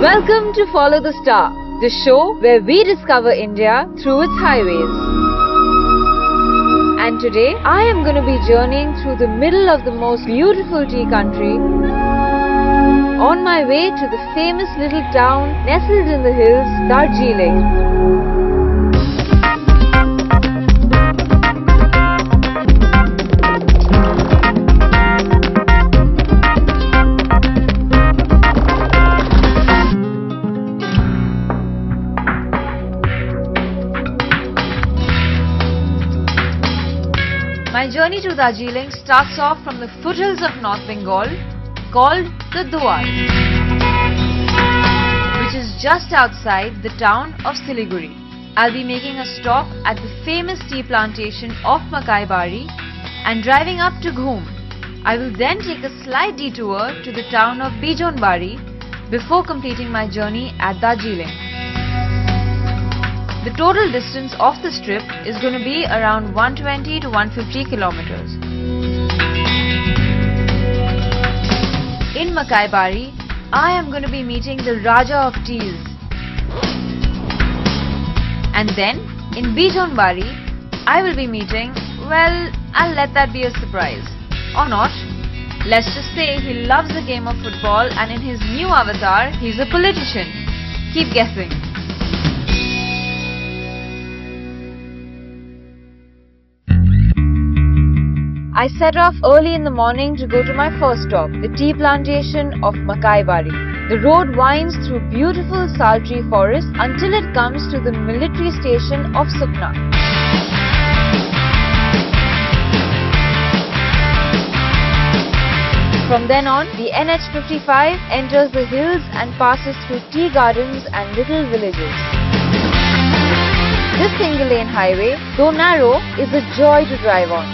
Welcome to Follow the Star, the show where we discover India through its highways. And today I am going to be journeying through the middle of the most beautiful tea country on my way to the famous little town nestled in the hills, Darjeeling. My journey to Darjeeling starts off from the foothills of North Bengal called the Doab, which is just outside the town of Siliguri. I'll be making a stop at the famous tea plantation of Makai Bari and driving up to Ghum. I will then take a slight detour to the town of Baichung Bhutia before completing my journey at Darjeeling. The total distance of this trip is going to be around 120 to 150 kilometers. In Makai Bari, I am going to be meeting the Raja of Teas. And then, in Baichung Bari, I will be meeting, well, I'll let that be a surprise. Or not. Let's just say he loves the game of football and in his new avatar, he's a politician. Keep guessing. I set off early in the morning to go to my first stop, the tea plantation of Makai Bari. The road winds through beautiful sal tree forests until it comes to the military station of Sukna. From then on, the NH55 enters the hills and passes through tea gardens and little villages. This single-lane highway, though narrow, is a joy to drive on,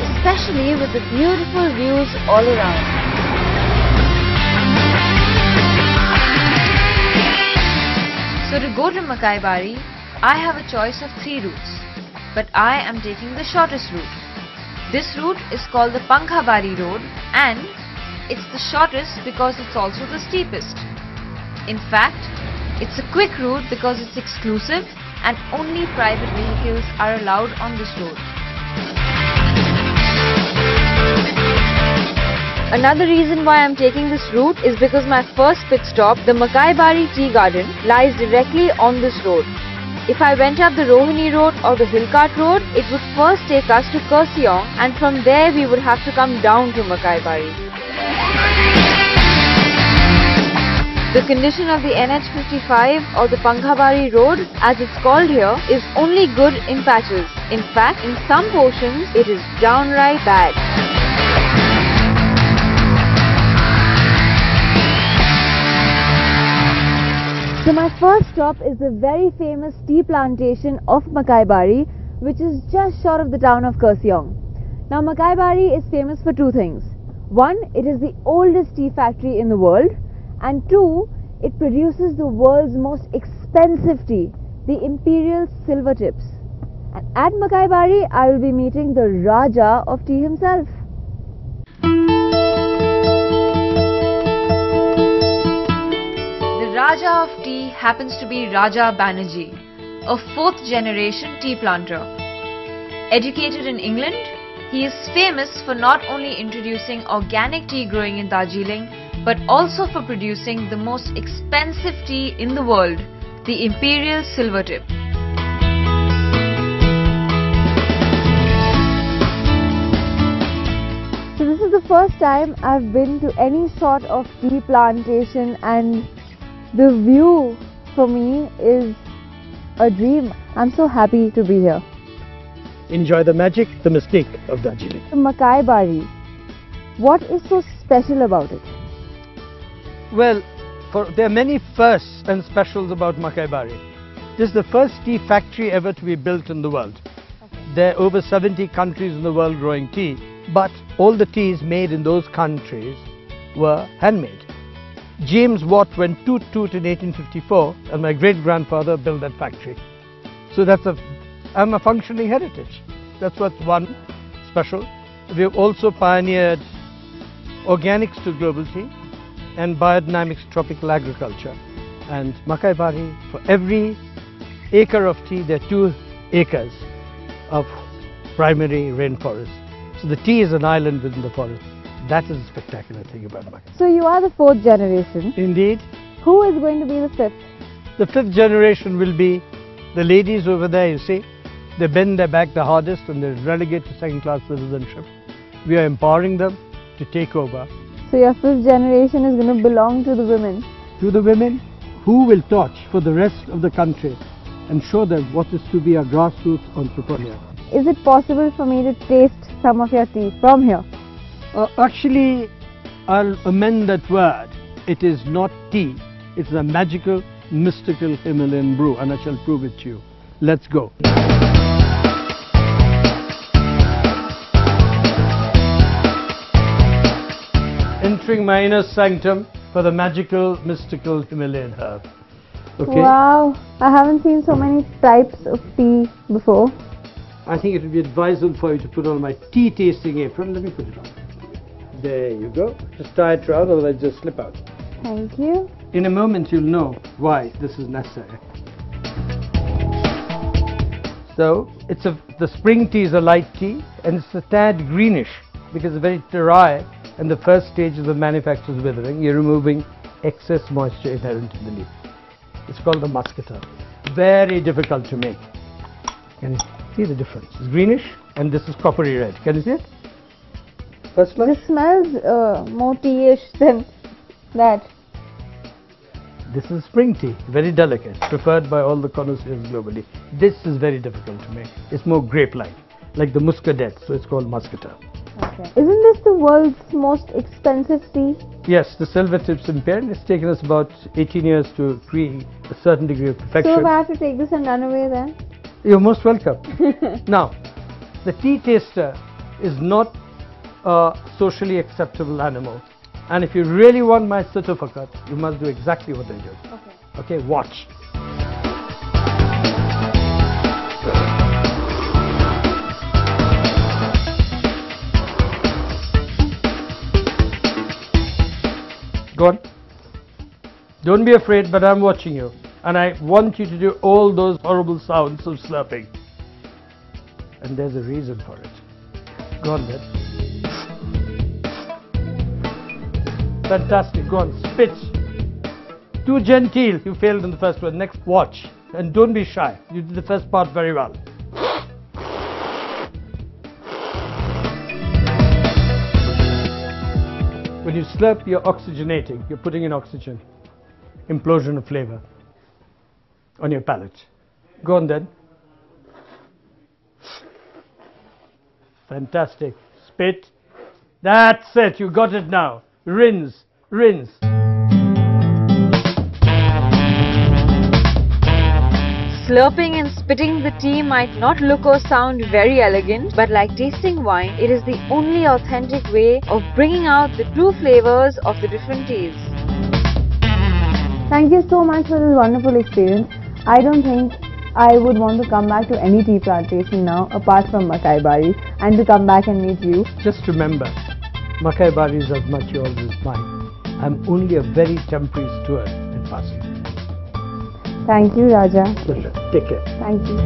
especially with the beautiful views all around. So to go to Makai Bari, I have a choice of 3 routes, but I am taking the shortest route. This route is called the Pankha Bari road and it's the shortest because it's also the steepest. In fact, it's a quick route because it's exclusive and only private vehicles are allowed on this road. Another reason why I am taking this route is because my first pit stop, the Makai Bari Tea Garden, lies directly on this road. If I went up the Rohini road or the Hillcart road, it would first take us to Kurseong and from there we would have to come down to Makai Bari. The condition of the NH55 or the Pankha Bari road, as it's called here, is only good in patches. In fact, in some portions, it is downright bad. So my first stop is the very famous tea plantation of Makai Bari, which is just short of the town of Kurseong. Now Makai Bari is famous for 2 things. 1, it is the oldest tea factory in the world, and 2, it produces the world's most expensive tea, the imperial silver tips. And at Makai Bari, I will be meeting the Raja of tea himself. The Raja of tea happens to be Raja Banerjee, a 4th generation tea planter. Educated in England, he is famous for not only introducing organic tea growing in Darjeeling, but also for producing the most expensive tea in the world, the imperial silver tip. So this is the first time I've been to any sort of tea plantation and the view for me is a dream. I'm so happy to be here. Enjoy the magic, the mystique of Darjeeling. Makai Bari, what is so special about it? Well, there are many firsts and specials about Makai Bari. This is the first tea factory ever to be built in the world. There are over 70 countries in the world growing tea, but all the teas made in those countries were handmade. James Watt went toot-toot in 1854 and my great-grandfather built that factory. So I'm a functioning heritage. That's what's one special. We have also pioneered organics to global tea and biodynamics tropical agriculture. And Makai Bari, for every acre of tea, there are 2 acres of primary rainforest. So the tea is an island within the forest. That is a spectacular thing about Makai. So you are the 4th generation. Indeed. Who is going to be the 5th? The 5th generation will be the ladies over there, you see. They bend their back the hardest and they're relegated to second-class citizenship. We are empowering them to take over. So your 5th generation is going to belong to the women. To the women who will torch for the rest of the country and show them what is to be a grassroots entrepreneur. Is it possible for me to taste some of your tea from here? Actually, I'll amend that word. It is not tea. It's a magical, mystical Himalayan brew, and I shall prove it to you. Let's go. Entering my inner sanctum for the magical, mystical Himalayan herb. Okay. Wow, I haven't seen so many types of tea before. I think it would be advisable for you to put on my tea tasting apron. Let me put it on. There you go. Just tie it around, otherwise just slip out. Thank you. In a moment you'll know why this is necessary. So the spring tea is a light tea and it's a tad greenish because it's very dry, and the first stage of the manufacturer's withering. You're removing excess moisture inherent in the leaf. It's called the muscatel. Very difficult to make. Can you see the difference? It's greenish and this is coppery red. Can you see it? First flush? This smells more tea-ish than that. This is spring tea, very delicate, preferred by all the connoisseurs globally. This is very difficult to make. It's more grape-like, like the muscadet, so it's called muscatel. Okay. Isn't this the world's most expensive tea? Yes, the silver tips impaired. It's taken us about 18 years to create a certain degree of perfection. So if I have to take this and run away then? You're most welcome. Now, the tea taster is not a socially acceptable animal. And if you really want my certificate, you must do exactly what I do. Okay, watch. Go on. Don't be afraid, but I'm watching you. And I want you to do all those horrible sounds of slurping. And there's a reason for it. Go on then. Fantastic. Go on. Spit. Too genteel. You failed in the first one. Next, watch. And don't be shy. You did the first part very well. When you slurp, you're oxygenating. You're putting in oxygen. Implosion of flavor on your palate. Go on then. Fantastic. Spit. That's it. You got it now. Rinse. Rinse. Slurping and spitting the tea might not look or sound very elegant, but like tasting wine, it is the only authentic way of bringing out the true flavors of the different teas. Thank you so much for this wonderful experience. I don't think I would want to come back to any tea plantation now apart from Makai Bari, and to come back and meet you. Just remember, Makai Bari is as much yours as mine. I'm only a very temporary steward in passing. Thank you, Raja. Pleasure. Take care. Thank you.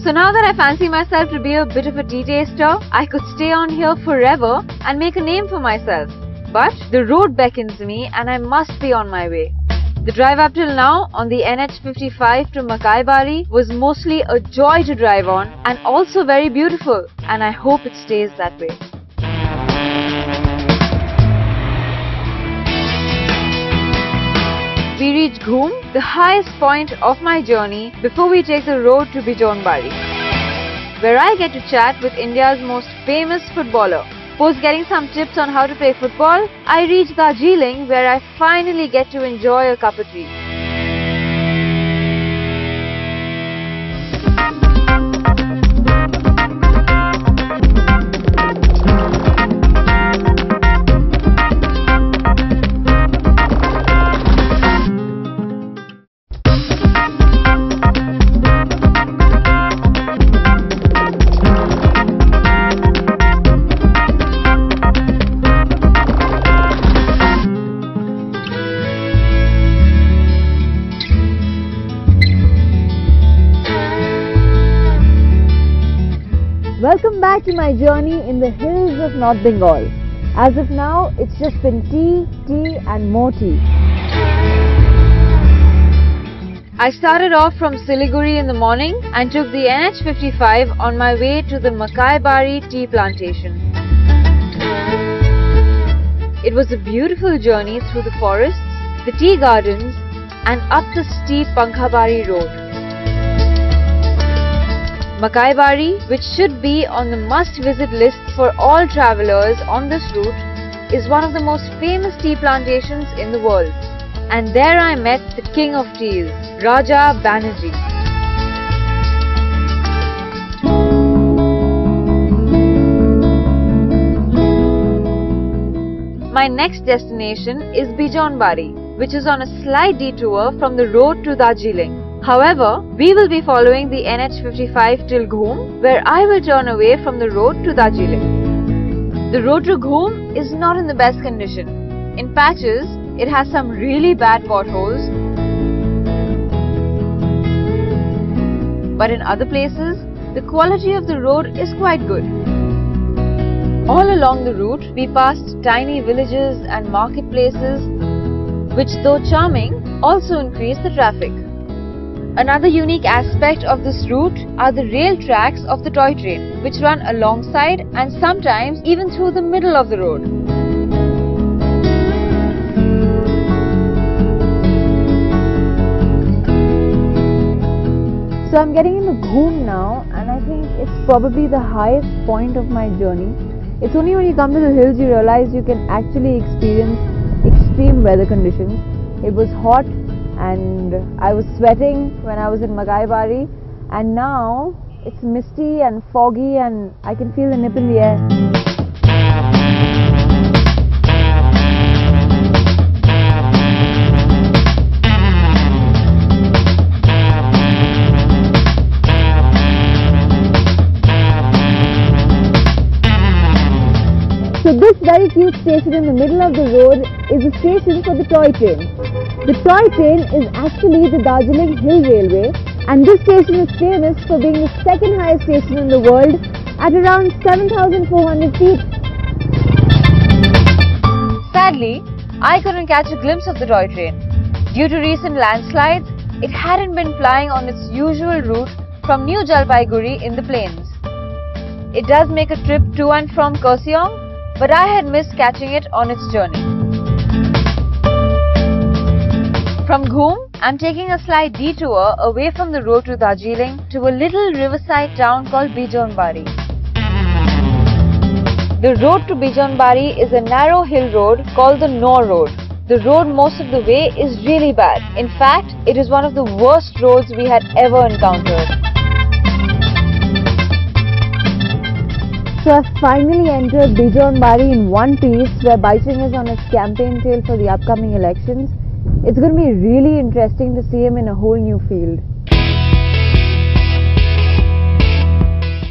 So now that I fancy myself to be a bit of a tea taster, I could stay on here forever and make a name for myself. But the road beckons me and I must be on my way. The drive up till now on the NH55 to Makai Bari was mostly a joy to drive on and also very beautiful, and I hope it stays that way. We reach Ghum, the highest point of my journey, before we take the road to Baichung Bhutia, where I get to chat with India's most famous footballer. Post getting some tips on how to play football, I reach Darjeeling, where I finally get to enjoy a cup of tea. Welcome back to my journey in the hills of North Bengal. As of now, it's just been tea, tea and more tea. I started off from Siliguri in the morning and took the NH55 on my way to the Makaibari tea plantation. It was a beautiful journey through the forests, the tea gardens and up the steep Pankhabari road. Makaibari, which should be on the must-visit list for all travellers on this route, is one of the most famous tea plantations in the world. And there I met the king of teas, Raja Banerjee. My next destination is Baichung, which is on a slight detour from the road to Darjeeling. However, we will be following the NH55 till Ghum, where I will turn away from the road to Darjeeling. The road to Ghum is not in the best condition. In patches, it has some really bad potholes, but in other places, the quality of the road is quite good. All along the route, we passed tiny villages and marketplaces, which though charming, also increase the traffic. Another unique aspect of this route are the rail tracks of the toy train, which run alongside and sometimes even through the middle of the road. So I'm getting into Ghum now, and I think it's probably the highest point of my journey. It's only when you come to the hills you realize you can actually experience extreme weather conditions. It was hot and I was sweating when I was in Makaibari, and now it's misty and foggy and I can feel the nip in the air. So this very cute station in the middle of the road is a station for the toy train. The toy train is actually the Darjeeling Hill Railway, and this station is famous for being the second highest station in the world at around 7,400 feet. Sadly, I couldn't catch a glimpse of the toy train. Due to recent landslides, it hadn't been plying on its usual route from New Jalpaiguri in the plains. It does make a trip to and from Kurseong, but I had missed catching it on its journey. From Ghum, I'm taking a slight detour away from the road to Darjeeling to a little riverside town called Baichung. The road to Baichung is a narrow hill road called the Nor Road. The road most of the way is really bad. In fact, it is one of the worst roads we had ever encountered. So I've finally entered Baichung in one piece, where Baichung is on his campaign trail for the upcoming elections. It's going to be really interesting to see him in a whole new field.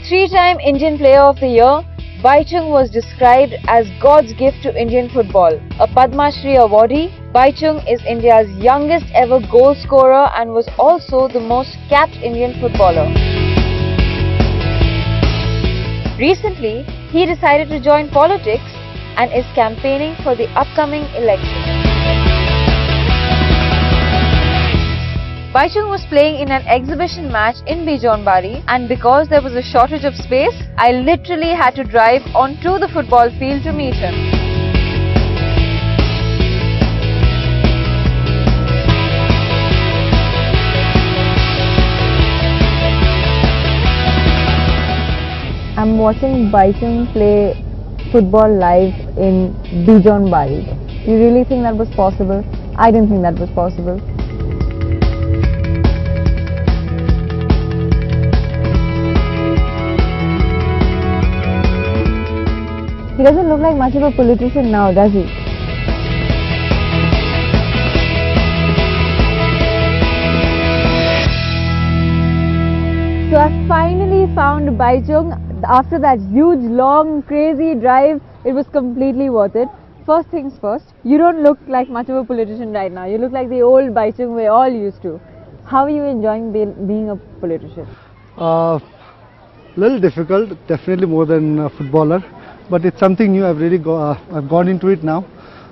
Three-time Indian Player of the Year, Baichung was described as God's gift to Indian football. A Padma Shri awardee, Baichung is India's youngest ever goal scorer and was also the most capped Indian footballer. Recently, he decided to join politics and is campaigning for the upcoming election. Baichung was playing in an exhibition match in Baichung, and because there was a shortage of space, I literally had to drive onto the football field to meet him. I'm watching Baichung play football live in Baichung. You really think that was possible? I didn't think that was possible. He doesn't look like much of a politician now, does he? So I finally found Baichung. After that huge, long, crazy drive, it was completely worth it. First things first, you don't look like much of a politician right now. You look like the old Baichung we're all used to. How are you enjoying being a politician? Little difficult, definitely more than a footballer, but it's something new. I've gone into it now,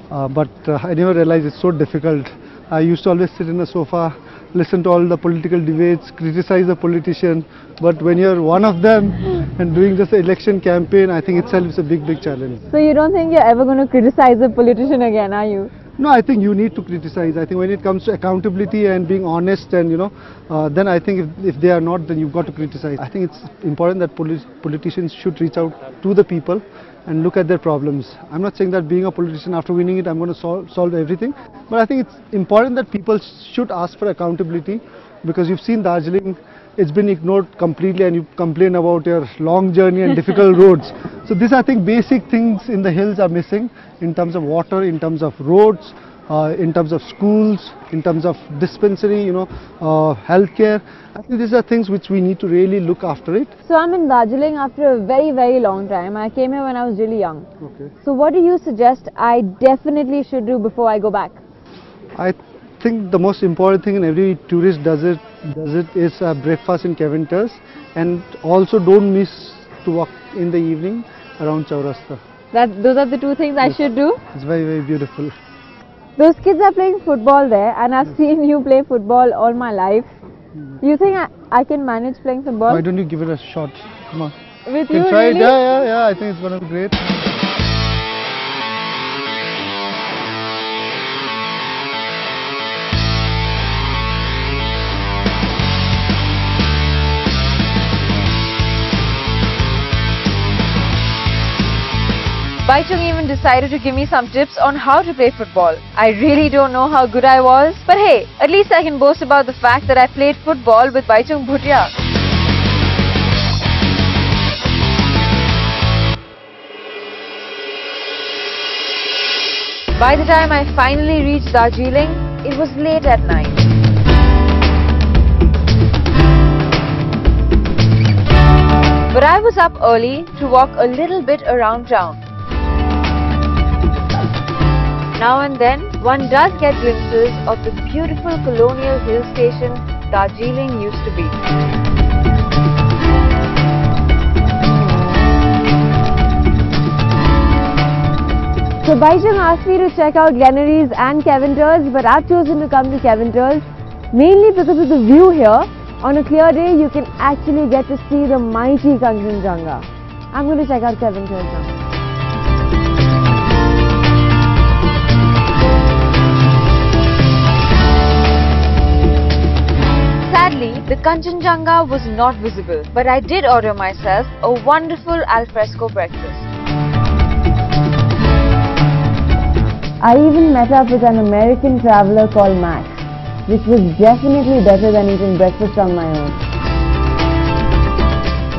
but I never realized it's so difficult. I used to always sit in a sofa, listen to all the political debates, criticize the politician, but when you're one of them and doing just an election campaign, I think itself is a big challenge. So you don't think you're ever going to criticize a politician again, are you? No, I think you need to criticize. I think when it comes to accountability and being honest and then I think if they are not, then you've got to criticize. I think it's important that politicians should reach out to the people and look at their problems. I'm not saying that being a politician after winning it I'm going to solve everything, but I think it's important that people should ask for accountability, because you've seen Darjeeling, it's been ignored completely, and you complain about your long journey and difficult roads. So these, I think, basic things in the hills are missing in terms of water, in terms of roads, in terms of schools, in terms of dispensary, healthcare. I think these are things which we need to really look after it. So I'm in Darjeeling after a very long time. I came here when I was really young. Okay. So what do you suggest I definitely should do before I go back? I think the most important thing, and every tourist does it is breakfast in Caventers, and also don't miss to walk in the evening around Chaurasta. Those are the two things I should do? It's very beautiful. Those kids are playing football there, and I've seen you play football all my life. You think I can manage playing football? Why don't you give it a shot? Come on. With You you, can try really? it. Yeah, I think it's going to be great. Baichung even decided to give me some tips on how to play football. I really don't know how good I was, but hey, at least I can boast about the fact that I played football with Baichung Bhutia. By the time I finally reached Darjeeling, it was late at night. But I was up early to walk a little bit around town. Now and then, one does get glimpses of the beautiful colonial hill station Darjeeling used to be. So Baichung asked me to check out Glenaries and Caventers, but I've chosen to come to Caventers mainly because of the view here. On a clear day, you can actually get to see the mighty Kanchenjunga. I'm going to check out Caventers now. Sadly, the Kanchenjunga was not visible, but I did order myself a wonderful alfresco breakfast. I even met up with an American traveler called Max, which was definitely better than eating breakfast on my own.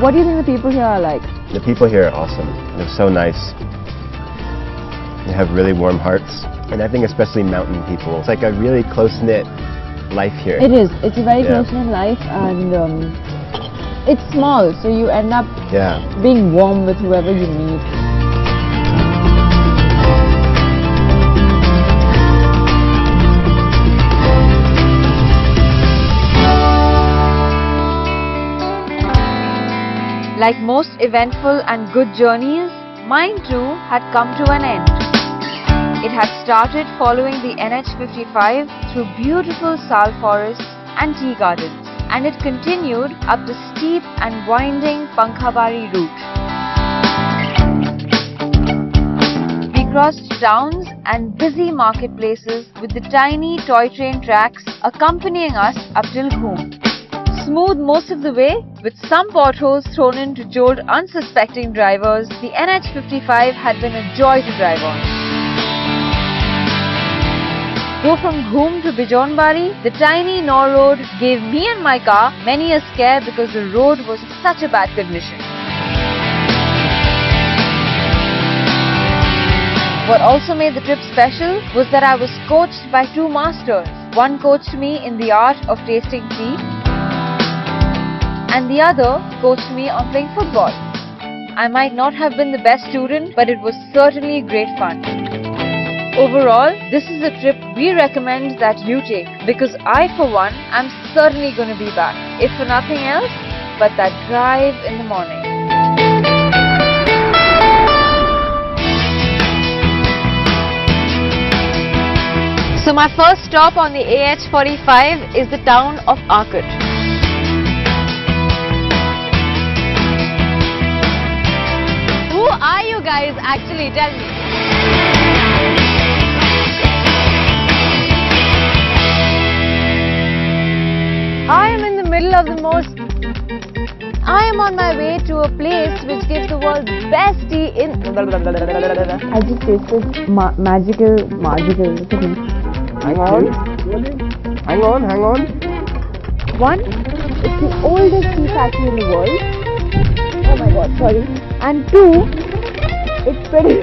What do you think the people here are like? The people here are awesome. They're so nice. They have really warm hearts. And I think especially mountain people. It's like a really close-knit life here. It is. It's a very close-knit life, and it's small, so you end up being warm with whoever you meet. Like most eventful and good journeys, mine too had come to an end. It had started following the NH55 through beautiful sal forests and tea gardens, and it continued up the steep and winding Pankhabari route. We crossed towns and busy marketplaces with the tiny toy train tracks accompanying us up till Ghum. Smooth most of the way, with some potholes thrown in to jolt unsuspecting drivers, the NH55 had been a joy to drive on. Though from Ghum to Bijonbari, the tiny Nor road gave me and my car many a scare because the road was in such a bad condition. What also made the trip special was that I was coached by two masters. One coached me in the art of tasting tea, and the other coached me on playing football. I might not have been the best student, but it was certainly great fun. Overall, this is a trip we recommend that you take, because I for one am certainly going to be back. If for nothing else, but that drive in the morning. So my first stop on the AH45 is the town of Arcot. Who are you guys actually? Tell me. I am in the middle of the most... I am on my way to a place which gives the world's best tea in... I just tasted magical. Hang on. Hang on. One, it's the oldest tea factory in the world. Oh my god, sorry. And two, it's pretty...